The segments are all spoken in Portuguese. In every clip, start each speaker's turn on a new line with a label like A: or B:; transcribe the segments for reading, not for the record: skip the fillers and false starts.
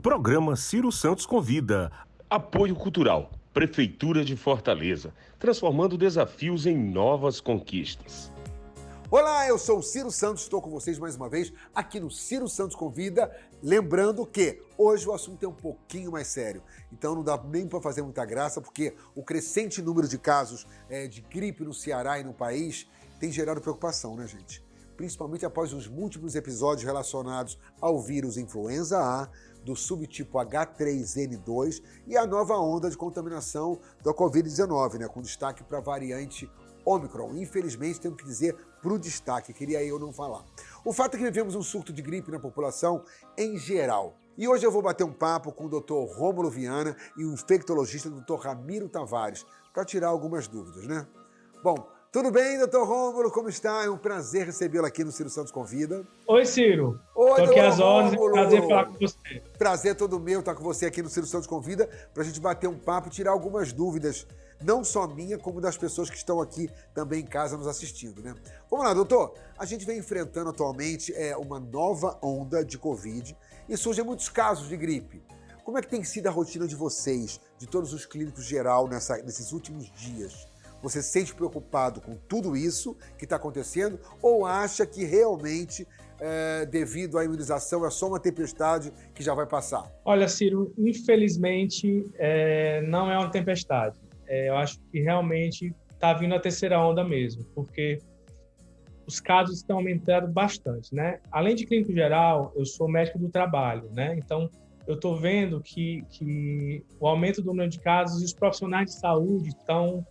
A: Programa Ciro Santos Convida.
B: Apoio Cultural, Prefeitura de Fortaleza, transformando desafios em novas conquistas.
C: Olá, eu sou o Ciro Santos, estou com vocês mais uma vez aqui no Ciro Santos Convida. Lembrando que hoje o assunto é um pouquinho mais sério, então não dá nem para fazer muita graça, porque o crescente número de casos de gripe no Ceará e no país tem gerado preocupação, né, gente? Principalmente após os múltiplos episódios relacionados ao vírus influenza A, do subtipo H3N2 e a nova onda de contaminação da Covid-19, né, com destaque para a variante Ômicron. Infelizmente, temos que dizer para o destaque, queria eu não falar. O fato é que vivemos um surto de gripe na população em geral. E hoje eu vou bater um papo com o Dr. Rômulo Viana e o infectologista Dr. Ramiro Tavares, para tirar algumas dúvidas, né? Bom, tudo bem, doutor Rômulo? Como está? É um prazer recebê-lo aqui no Ciro Santos Convida.
D: Oi, Ciro.
C: Oi,
D: Tô aqui às
C: Rômulo.
D: horas, é um prazer falar com você.
C: Prazer todo meu estar com você aqui no Ciro Santos Convida para a gente bater um papo e tirar algumas dúvidas, não só minha, como das pessoas que estão aqui também em casa nos assistindo, né? Vamos lá, doutor. A gente vem enfrentando atualmente uma nova onda de Covid e surgem muitos casos de gripe. Como é que tem sido a rotina de vocês, de todos os clínicos geral nesses últimos dias? Você se sente preocupado com tudo isso que está acontecendo ou acha que realmente, devido à imunização, é só uma tempestade que já vai passar?
D: Olha, Ciro, infelizmente não é uma tempestade. Eu acho que realmente está vindo a terceira onda mesmo, porque os casos estão aumentando bastante, né? Além de clínico geral, eu sou médico do trabalho, né? Então, eu estou vendo que o aumento do número de casos e os profissionais de saúde estão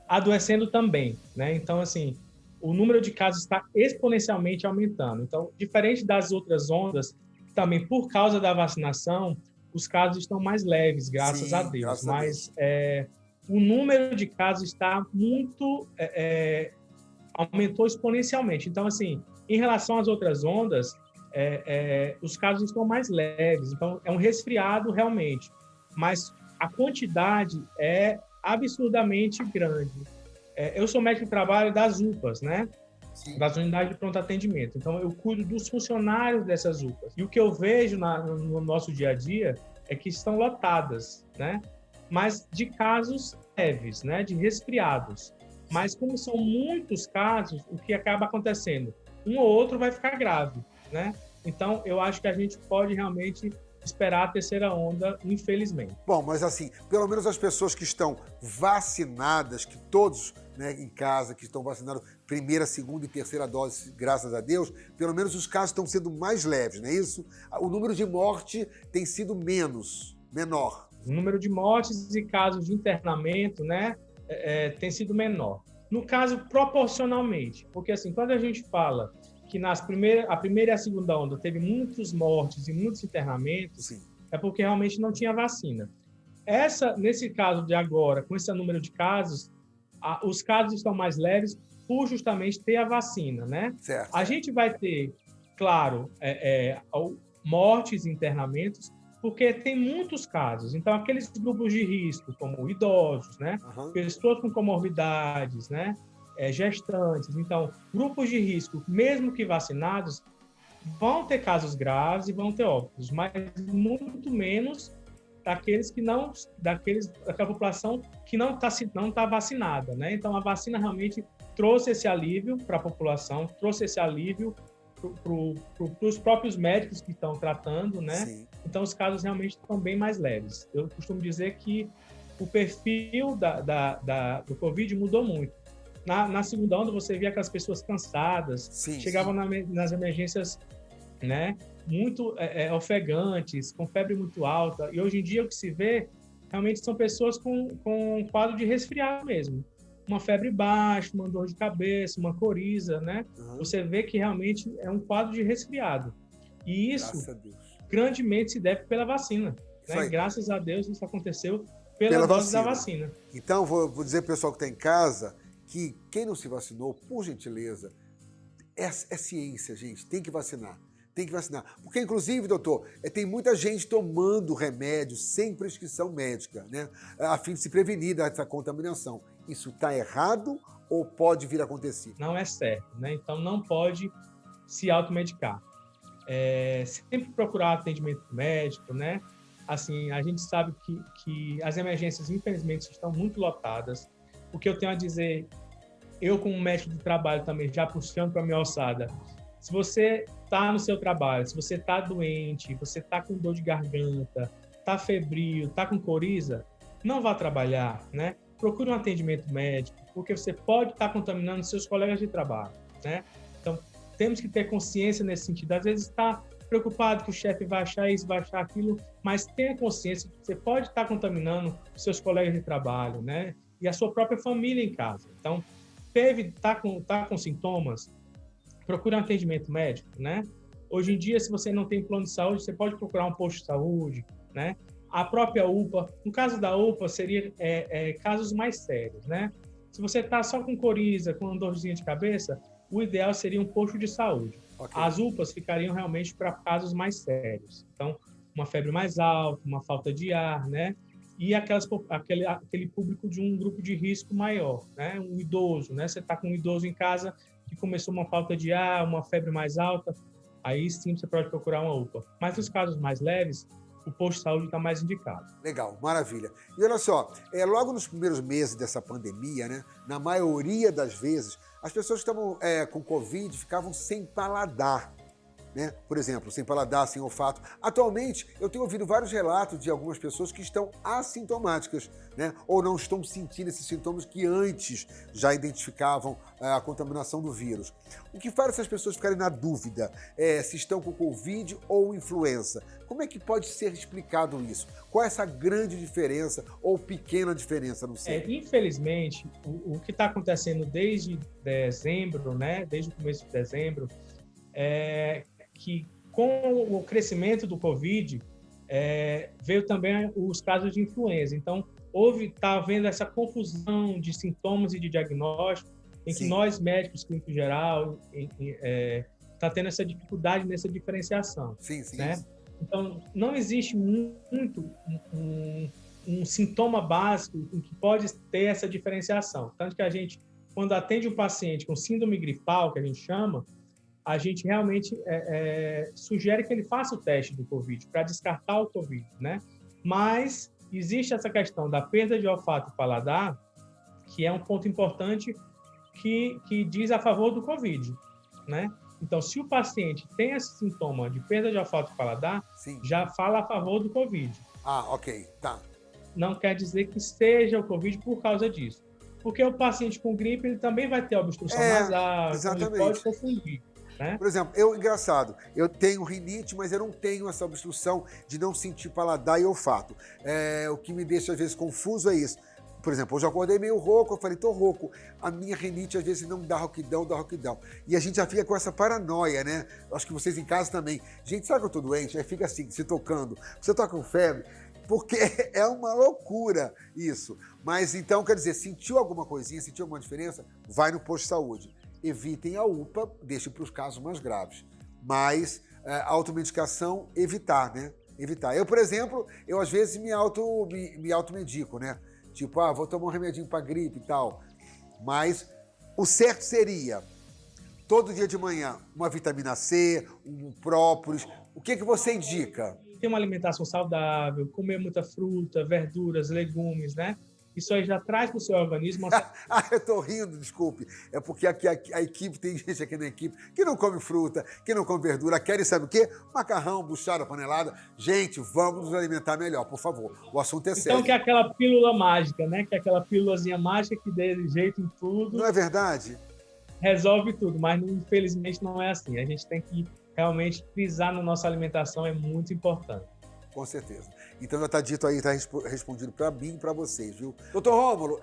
D: adoecendo também, né? Então, assim, o número de casos está exponencialmente aumentando. Então, diferente das outras ondas, também por causa da vacinação, os casos estão mais leves, graças a Deus.
C: Graças a Deus.
D: Mas o número de casos está muito... aumentou exponencialmente. Então, assim, em relação às outras ondas, os casos estão mais leves. Então, é um resfriado realmente. Mas a quantidade é absurdamente grande. Eu sou médico de trabalho das UPAs, né?
C: Sim.
D: Das unidades de pronto atendimento. Então, eu cuido dos funcionários dessas UPAs. E o que eu vejo no nosso dia a dia é que estão lotadas, né? Mas de casos leves, né? De resfriados. Mas como são muitos casos, o que acaba acontecendo? Um ou outro vai ficar grave, né? Então, eu acho que a gente pode realmente esperar a terceira onda, infelizmente.
C: Bom, mas assim, pelo menos as pessoas que estão vacinadas, que todos, né, em casa, que estão vacinados primeira, segunda e terceira dose, graças a Deus, pelo menos os casos estão sendo mais leves, não é isso? O número de morte tem sido menor.
D: O número de mortes e casos de internamento, né, tem sido menor. No caso, proporcionalmente, porque assim, quando a gente fala que a primeira e a segunda onda teve muitas mortes e muitos internamentos,
C: Sim.
D: É porque realmente não tinha vacina. Nesse caso de agora, com esse número de casos, os casos estão mais leves por justamente ter a vacina, né?
C: Certo.
D: A gente vai ter, claro, mortes e internamentos, porque tem muitos casos. Então, aqueles grupos de risco, como idosos, né?
C: Uhum.
D: Pessoas com comorbidades, né? Gestantes. Então, grupos de risco, mesmo que vacinados, vão ter casos graves e vão ter óbitos, mas muito menos daquela população que não tá vacinada, né? Então, a vacina realmente trouxe esse alívio para a população, trouxe esse alívio para os próprios médicos que estão tratando, né?
C: Sim.
D: Então, os casos realmente estão bem mais leves. Eu costumo dizer que o perfil do Covid mudou muito. Na segunda onda, você via aquelas pessoas cansadas, chegavam nas emergências, né, muito ofegantes, com febre muito alta. E hoje em dia, o que se vê, realmente são pessoas com um quadro de resfriado mesmo. Uma febre baixa, uma dor de cabeça, uma coriza, né?
C: Uhum.
D: Você vê que realmente é um quadro de resfriado. E isso,
C: Graças a Deus,
D: grandemente se deve pela vacina. Né? Graças a Deus, isso aconteceu pela dose da vacina.
C: Então, vou dizer para o pessoal que está em casa que quem não se vacinou, por gentileza, é ciência, gente, tem que vacinar. Tem que vacinar. Porque, inclusive, doutor, tem muita gente tomando remédio sem prescrição médica, né? A fim de se prevenir dessa contaminação. Isso está errado ou pode vir a acontecer?
D: Não é certo, né? Então, não pode se automedicar. Sempre procurar atendimento médico, né? Assim, a gente sabe que as emergências, infelizmente, estão muito lotadas. O que eu tenho a dizer, eu como médico de trabalho também, já puxando para a minha alçada, se você está no seu trabalho, se você está doente, você está com dor de garganta, está febril, está com coriza, não vá trabalhar, né? Procure um atendimento médico, porque você pode estar contaminando seus colegas de trabalho, né? Então, temos que ter consciência nesse sentido. Às vezes está preocupado que o chefe vai achar isso, vai achar aquilo, mas tenha consciência que você pode estar contaminando seus colegas de trabalho, né? E a sua própria família em casa. Então, tá com sintomas, procure um atendimento médico, né? Hoje em dia, se você não tem plano de saúde, você pode procurar um posto de saúde, né? A própria UPA, no caso da UPA, seria casos mais sérios, né? Se você está só com coriza, com uma dorzinha de cabeça, o ideal seria um posto de saúde. Okay. As UPAs ficariam realmente para casos mais sérios. Então, uma febre mais alta, uma falta de ar, né? E aquele público de um grupo de risco maior, né? Um idoso, né? Você está com um idoso em casa que começou uma falta de ar, uma febre mais alta, aí sim você pode procurar uma UPA. Mas nos casos mais leves, o posto de saúde está mais indicado.
C: Legal, maravilha. E olha só, logo nos primeiros meses dessa pandemia, né? Na maioria das vezes, as pessoas que estavam com Covid ficavam sem paladar. Né? Por exemplo, sem paladar, sem olfato. Atualmente, eu tenho ouvido vários relatos de algumas pessoas que estão assintomáticas, né? Ou não estão sentindo esses sintomas que antes já identificavam a contaminação do vírus. O que faz essas pessoas ficarem na dúvida se estão com Covid ou influenza? Como é que pode ser explicado isso? Qual é essa grande diferença ou pequena diferença, não sei?
D: Infelizmente, o que está acontecendo desde dezembro, né? Desde o começo de dezembro, que com o crescimento do Covid, veio também os casos de influenza. Então, está havendo essa confusão de sintomas e de diagnóstico, em que nós, médicos clínicos geral, está tendo essa dificuldade nessa diferenciação.
C: Sim, sim.
D: Né? Então, não existe muito um sintoma básico em que pode ter essa diferenciação. Tanto que a gente, quando atende um paciente com síndrome gripal, que a gente chama, a gente realmente sugere que ele faça o teste do Covid, para descartar o Covid, né? Mas existe essa questão da perda de olfato e paladar, que é um ponto importante que diz a favor do Covid, né? Então, se o paciente tem esse sintoma de perda de olfato e paladar, já fala a favor do Covid.
C: Ah, ok, tá.
D: Não quer dizer que seja o Covid por causa disso. Porque o paciente com gripe, ele também vai ter obstrução nasal,
C: exatamente.
D: Então ele pode confundir. Né?
C: Por exemplo, engraçado, eu tenho rinite, mas eu não tenho essa obstrução de não sentir paladar e olfato. O que me deixa, às vezes, confuso é isso. Por exemplo, hoje eu acordei meio rouco, eu falei, tô rouco. A minha rinite, às vezes, não dá rouquidão, dá rouquidão. E a gente já fica com essa paranoia, né? Acho que vocês em casa também. Gente, sabe que eu tô doente? Aí fica assim, se tocando. Você tá com febre? Porque é uma loucura isso. Mas então, quer dizer, sentiu alguma coisinha, sentiu alguma diferença? Vai no posto de saúde. Evitem a UPA, deixem para os casos mais graves. Mas a automedicação, evitar, né? Evitar. Eu, por exemplo, às vezes me automedico, né? Tipo, vou tomar um remedinho para gripe e tal. Mas o certo seria, todo dia de manhã, uma vitamina C, um própolis. O que você indica?
D: Ter uma alimentação saudável, comer muita fruta, verduras, legumes, né? Isso aí já traz para o seu organismo...
C: Eu tô rindo, desculpe. É porque aqui a equipe, tem gente aqui na equipe que não come fruta, que não come verdura, querem sabe o quê? Macarrão, buchada, panelada. Gente, vamos nos alimentar melhor, por favor. O assunto é sério.
D: Então, que é aquela pílula mágica, né? Que é aquela pílulazinha mágica que dê jeito em tudo.
C: Não é verdade?
D: Resolve tudo, mas infelizmente não é assim. A gente tem que realmente frisar na nossa alimentação, é muito importante.
C: Com certeza. Então já está dito aí, está respondido para mim e para vocês, viu? Doutor Rômulo,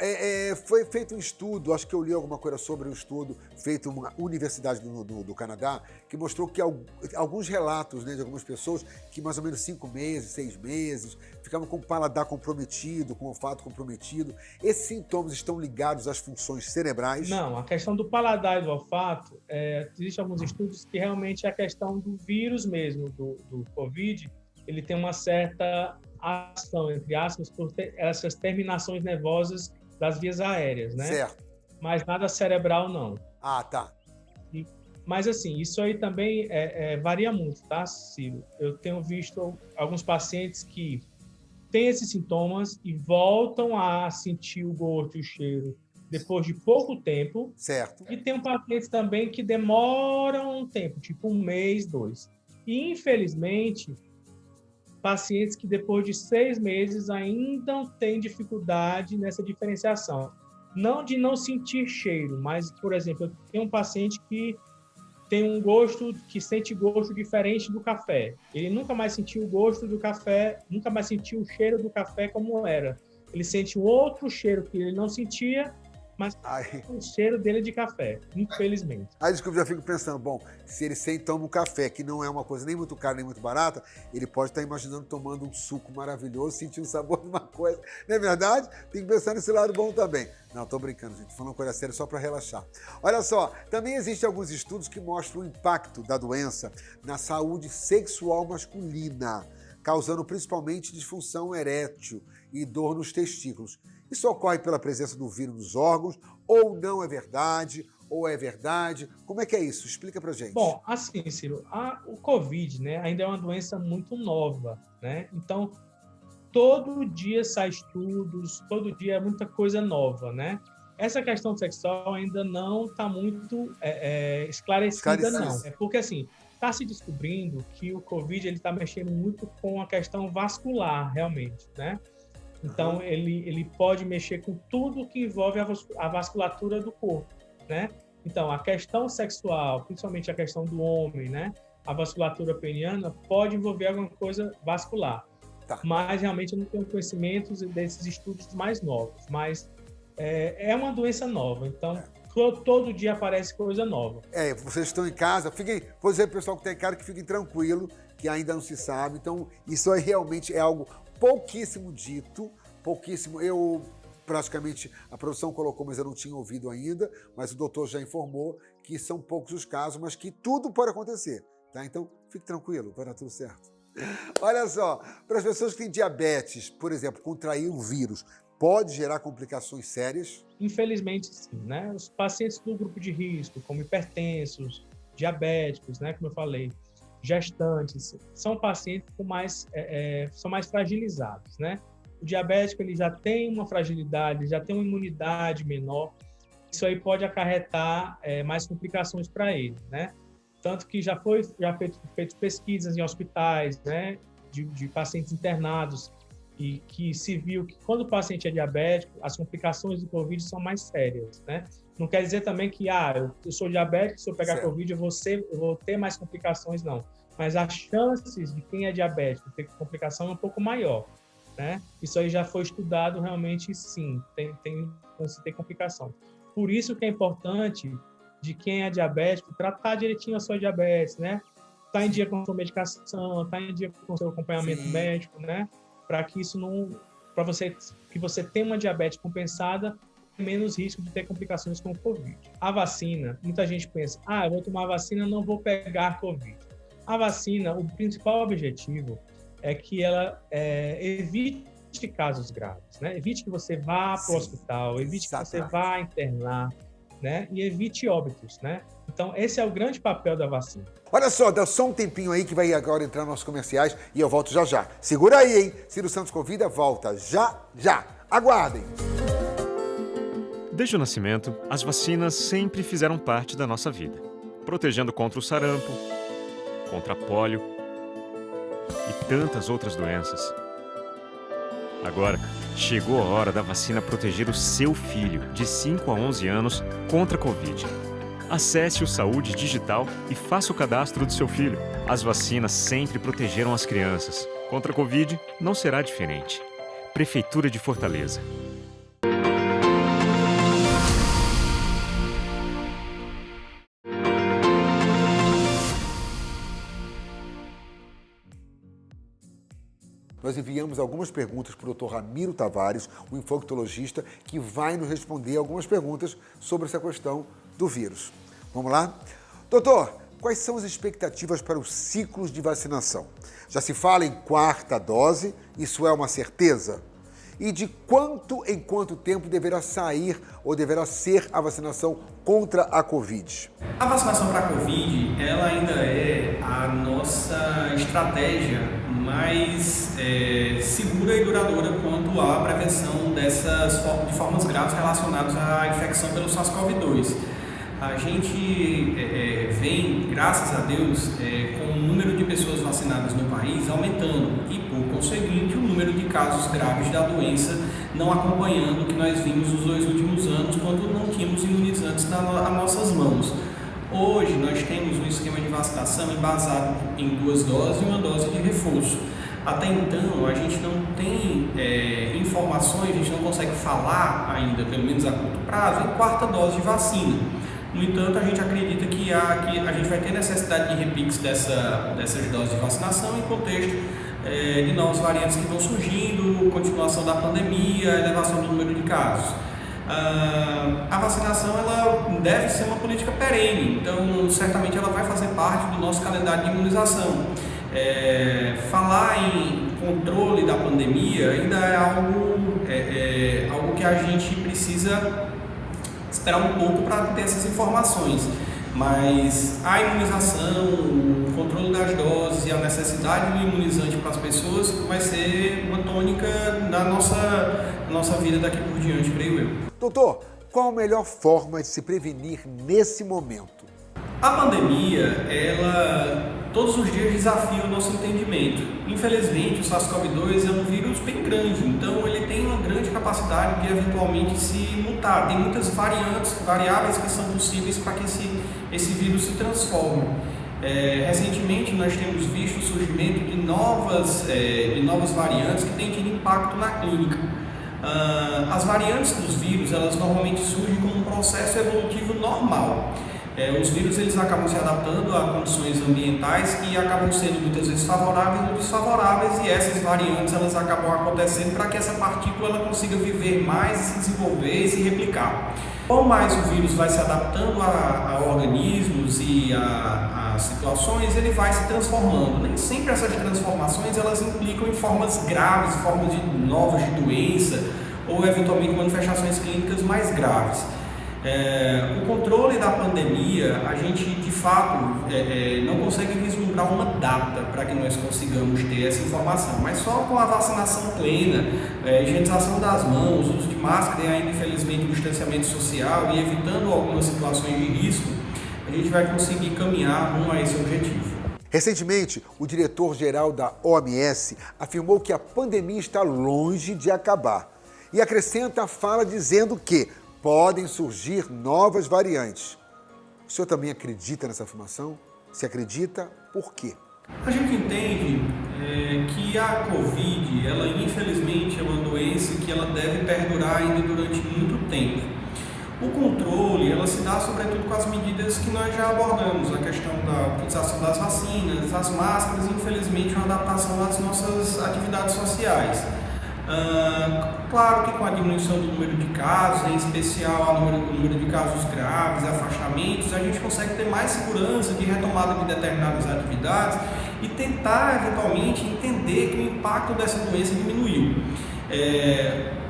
C: foi feito um estudo, acho que eu li alguma coisa sobre um estudo feito uma universidade do Canadá, que mostrou que alguns relatos, né, de algumas pessoas que mais ou menos 5 meses, 6 meses, ficavam com o paladar comprometido, com o olfato comprometido. Esses sintomas estão ligados às funções cerebrais?
D: Não, a questão do paladar e do olfato, existem alguns estudos que realmente é a questão do vírus mesmo, do Covid, ele tem uma certa ação, entre aspas, por essas terminações nervosas das vias aéreas, né?
C: Certo.
D: Mas nada cerebral, não.
C: Ah, tá.
D: Mas, assim, isso aí também varia muito, tá, Ciro? Eu tenho visto alguns pacientes que têm esses sintomas e voltam a sentir o gosto e o cheiro depois de pouco tempo.
C: Certo.
D: E tem pacientes também que demoram um tempo, tipo 1 mês, 2. E, infelizmente, pacientes que depois de 6 meses ainda têm dificuldade nessa diferenciação. Não de não sentir cheiro, mas, por exemplo, eu tenho um paciente que tem um gosto, que sente gosto diferente do café. Ele nunca mais sentiu o gosto do café, nunca mais sentiu o cheiro do café como era. Ele sente um outro cheiro que ele não sentia, mas o cheiro dele é de café, infelizmente.
C: Aí eu já fico pensando, bom, se ele sente toma um café, que não é uma coisa nem muito cara nem muito barata, ele pode estar imaginando tomando um suco maravilhoso, sentindo o sabor de uma coisa. Não é verdade? Tem que pensar nesse lado bom também. Não, tô brincando, gente. Tô falando uma coisa séria só para relaxar. Olha só, também existem alguns estudos que mostram o impacto da doença na saúde sexual masculina, causando principalmente disfunção erétil e dor nos testículos. Isso ocorre pela presença do vírus nos órgãos, ou não é verdade, ou é verdade? Como é que é isso? Explica pra gente.
D: Bom, assim, Ciro, o Covid, né, ainda é uma doença muito nova, né? Então, todo dia sai estudos, todo dia é muita coisa nova, né? Essa questão sexual ainda não está muito esclarecida, não. É porque, assim, está se descobrindo que o Covid está mexendo muito com a questão vascular, realmente, né? Então, ele pode mexer com tudo que envolve a vasculatura do corpo, né? Então, a questão sexual, principalmente a questão do homem, né? A vasculatura peniana pode envolver alguma coisa vascular. Tá. Mas, realmente, eu não tenho conhecimentos desses estudos mais novos. Mas é uma doença nova, então todo dia aparece coisa nova.
C: Vocês estão em casa, vou dizer pro pessoal que está em casa que fiquem tranquilo, que ainda não se sabe. Então, isso aí realmente é algo pouquíssimo dito, pouquíssimo. Eu praticamente, a produção colocou, mas eu não tinha ouvido ainda, mas o doutor já informou que são poucos os casos, mas que tudo pode acontecer, tá? Então, fique tranquilo, vai dar tudo certo. Olha só, para as pessoas que têm diabetes, por exemplo, contrair o vírus, pode gerar complicações sérias?
D: Infelizmente, sim, né? Os pacientes do grupo de risco, como hipertensos, diabéticos, né, como eu falei, gestantes, são pacientes são mais fragilizados, né? O diabético ele já tem uma fragilidade, já tem uma imunidade menor, isso aí pode acarretar mais complicações para ele, né? Tanto que já feito pesquisas em hospitais, né, de pacientes internados, e que se viu que quando o paciente é diabético, as complicações do Covid são mais sérias, né? Não quer dizer também que, eu sou diabético, se eu pegar Covid, eu vou ter mais complicações, não. Mas as chances de quem é diabético ter complicação é um pouco maior, né? Isso aí já foi estudado, realmente, sim, tem complicação. Por isso que é importante, de quem é diabético, tratar direitinho a sua diabetes, né? Tá em dia com a sua medicação, tá em dia com o seu acompanhamento médico, né? Para que isso não... que você tenha uma diabetes compensada, menos risco de ter complicações com o Covid. A vacina, muita gente pensa, eu vou tomar a vacina, não vou pegar Covid. A vacina, o principal objetivo é que ela evite casos graves, né? Evite que você vá para o hospital, evite que você vá internar, né? E evite óbitos, né? Então, esse é o grande papel da vacina.
C: Olha só, dá só um tempinho aí que vai agora entrar nos nossos comerciais e eu volto já já. Segura aí, hein? Ciro Santos Convida, volta já, já. Aguardem!
E: Desde o nascimento, as vacinas sempre fizeram parte da nossa vida, protegendo contra o sarampo, contra a pólio e tantas outras doenças. Agora, chegou a hora da vacina proteger o seu filho, de 5 a 11 anos, contra a Covid. Acesse o Saúde Digital e faça o cadastro do seu filho. As vacinas sempre protegeram as crianças. Contra a Covid, não será diferente. Prefeitura de Fortaleza.
C: Nós enviamos algumas perguntas para o Dr. Ramiro Tavares, o infectologista, que vai nos responder algumas perguntas sobre essa questão do vírus. Vamos lá? Doutor, quais são as expectativas para os ciclos de vacinação? Já se fala em 4ª dose, isso é uma certeza? e de quanto em quanto tempo deverá sair ou deverá ser a vacinação contra a Covid?
F: A vacinação para a Covid, ela ainda é a nossa estratégia mais segura e duradoura quanto à prevenção de formas graves relacionadas à infecção pelo SARS-CoV-2. A gente vem, graças a Deus, com o número de pessoas vacinadas no país aumentando e, por conseguinte, o número de casos graves da doença não acompanhando o que nós vimos nos 2 últimos anos, quando não tínhamos imunizantes nas nossas mãos. Hoje, nós temos um esquema de vacinação embasado em 2 doses e 1 dose de reforço. Até então, a gente não tem informações, a gente não consegue falar ainda, pelo menos a curto prazo, em 4ª dose de vacina. No entanto, a gente acredita que a gente vai ter necessidade de repiques dessas doses de vacinação em contexto de novas variantes que vão surgindo, continuação da pandemia, elevação do número de casos. A vacinação ela deve ser uma política perene, então certamente ela vai fazer parte do nosso calendário de imunização. Falar em controle da pandemia ainda é algo que a gente precisa esperar um pouco para ter essas informações, mas a imunização, o controle das doses e a necessidade do imunizante para as pessoas vai ser uma tônica da nossa vida daqui por diante, creio eu.
C: Doutor, qual a melhor forma de se prevenir nesse momento?
F: A pandemia, ela todos os dias desafia o nosso entendimento. Infelizmente, o SARS-CoV-2 é um vírus bem grande, então ele tem uma grande capacidade de eventualmente se mutar. Tem muitas variáveis que são possíveis para que esse vírus se transforme. Recentemente, nós temos visto o surgimento de novas variantes que têm tido impacto na clínica. As variantes dos vírus, elas normalmente surgem como um processo evolutivo normal. Os vírus eles acabam se adaptando a condições ambientais que acabam sendo muitas vezes favoráveis ou desfavoráveis, e essas variantes elas acabam acontecendo para que essa partícula ela consiga viver mais, se desenvolver e se replicar. Quanto mais o vírus vai se adaptando a organismos e a situações, ele vai se transformando. Nem sempre essas transformações elas implicam em formas graves, formas novas de doença ou eventualmente manifestações clínicas mais graves. O controle da pandemia, a gente de fato não consegue vislumbrar uma data para que nós consigamos ter essa informação, mas só com a vacinação plena, higienização das mãos, uso de máscara e ainda infelizmente o distanciamento social e evitando algumas situações de risco, a gente vai conseguir caminhar rumo a esse objetivo.
C: Recentemente, o diretor-geral da OMS afirmou que a pandemia está longe de acabar e acrescenta a fala dizendo que podem surgir novas variantes. O senhor também acredita nessa afirmação? Se acredita, por quê?
F: A gente entende que a Covid, ela infelizmente é uma doença que ela deve perdurar ainda durante muito tempo. O controle, ela se dá sobretudo com as medidas que nós já abordamos, a questão da utilização das vacinas, das máscaras e infelizmente uma adaptação às nossas atividades sociais. Claro que com a diminuição do número de casos, em especial o número de casos graves, afastamentos, a gente consegue ter mais segurança de retomada de determinadas atividades e tentar eventualmente entender que o impacto dessa doença diminuiu.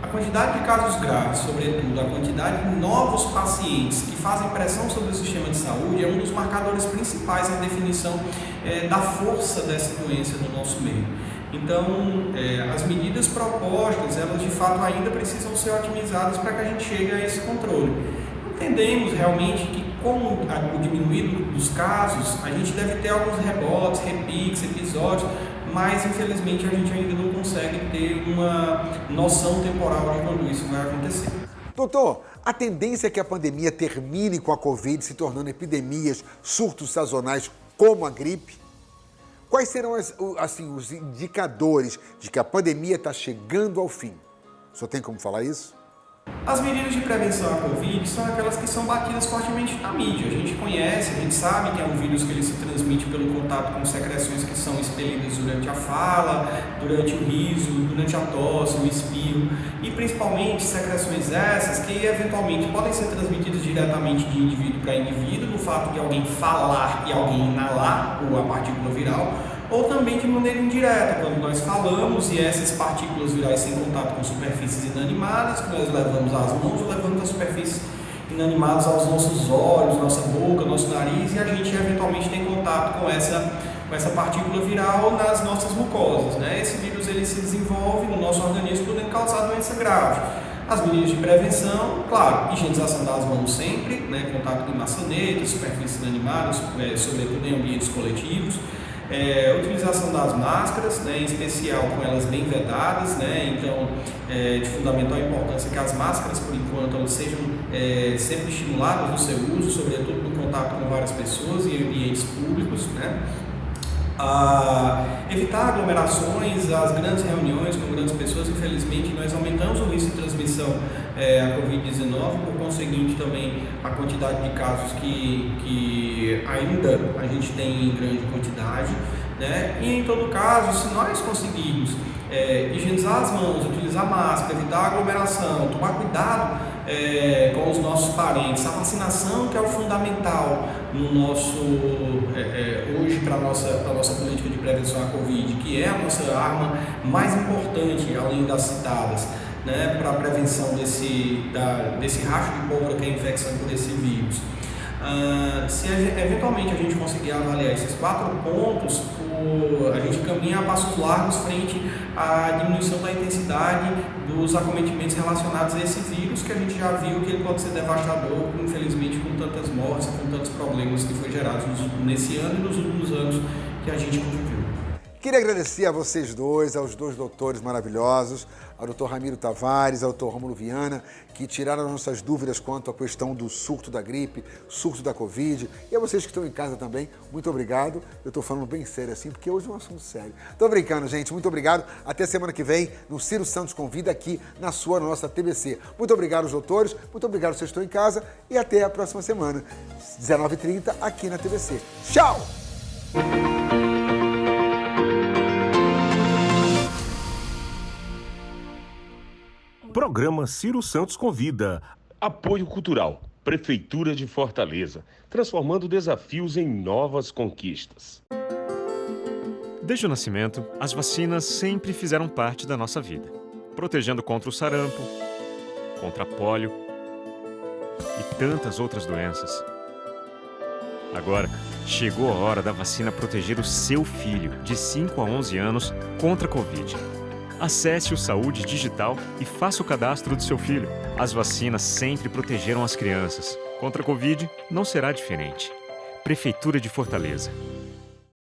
F: A quantidade de casos graves, sobretudo a quantidade de novos pacientes que fazem pressão sobre o sistema de saúde é um dos marcadores principais na definição da força dessa doença no nosso meio. Então, as medidas propostas, elas de fato ainda precisam ser otimizadas para que a gente chegue a esse controle. Entendemos realmente que com o diminuir dos casos, a gente deve ter alguns rebotes, repiques, episódios, mas infelizmente a gente ainda não consegue ter uma noção temporal de quando isso vai acontecer.
C: Doutor, a tendência é que a pandemia termine com a Covid se tornando epidemias, surtos sazonais como a gripe? Quais serão os indicadores de que a pandemia está chegando ao fim? O senhor tem como falar isso?
F: As medidas de prevenção à Covid são aquelas que são batidas fortemente na mídia. A gente conhece, a gente sabe que é um vírus que ele se transmite pelo contato com secreções que são expelidas durante a fala, durante o riso, durante a tosse, o espirro e principalmente secreções essas que eventualmente podem ser transmitidas diretamente de indivíduo para indivíduo, no fato de alguém falar e alguém inalar a partícula viral, ou também de maneira indireta, quando nós falamos e essas partículas virais têm contato com superfícies inanimadas, que nós levamos às mãos ou levamos as superfícies inanimadas aos nossos olhos, nossa boca, nosso nariz, e a gente eventualmente tem contato com essa partícula viral nas nossas mucosas, né? Esse vírus ele se desenvolve no nosso organismo, podendo causar doença grave. As medidas de prevenção, claro, higienização das mãos sempre, né? Contato com maçanetas, superfícies inanimadas, sobretudo em ambientes coletivos. Utilização das máscaras, né, em especial com elas bem vedadas, né, então de fundamental importância que as máscaras, por enquanto, elas sejam sempre estimuladas no seu uso, sobretudo no contato com várias pessoas e ambientes públicos, né. Evitar aglomerações, as grandes reuniões com grandes pessoas. Infelizmente nós aumentamos o risco de transmissão à Covid-19, por conseguinte também a quantidade de casos que ainda a gente tem em grande quantidade, né? E em todo caso, se nós conseguirmos higienizar as mãos, utilizar máscara, evitar aglomeração, tomar cuidado com os nossos parentes, a vacinação que é o fundamental no nosso hoje para a nossa política de prevenção à Covid, que é a nossa arma mais importante, além das citadas, né, para a prevenção desse racho de pólvora que é a infecção por esse vírus. Se eventualmente a gente conseguir avaliar esses 4 pontos, a gente caminha a passos largos frente à diminuição da intensidade dos acometimentos relacionados a esse vírus, que a gente já viu que ele pode ser devastador, infelizmente, com tantas mortes, com tantos problemas que foi gerados nesse ano e nos últimos anos que a gente conviveu.
C: Queria agradecer a vocês dois, aos 2 doutores maravilhosos, ao doutor Ramiro Tavares, ao doutor Rômulo Viana, que tiraram as nossas dúvidas quanto à questão do surto da gripe, surto da Covid. E a vocês que estão em casa também, muito obrigado. Eu estou falando bem sério assim, porque hoje é um assunto sério. Tô brincando, gente. Muito obrigado. Até semana que vem, no Ciro Santos Convida, aqui na nossa TBC. Muito obrigado aos doutores, muito obrigado a vocês que estão em casa e até a próxima semana, 19h30, aqui na TBC. Tchau!
A: Programa Ciro Santos Convida.
B: Apoio Cultural, Prefeitura de Fortaleza, transformando desafios em novas conquistas.
E: Desde o nascimento, as vacinas sempre fizeram parte da nossa vida, protegendo contra o sarampo, contra pólio e tantas outras doenças. Agora, chegou a hora da vacina proteger o seu filho, de 5 a 11 anos, contra a Covid. Acesse o Saúde Digital e faça o cadastro do seu filho. As vacinas sempre protegeram as crianças. Contra a Covid, não será diferente. Prefeitura de Fortaleza.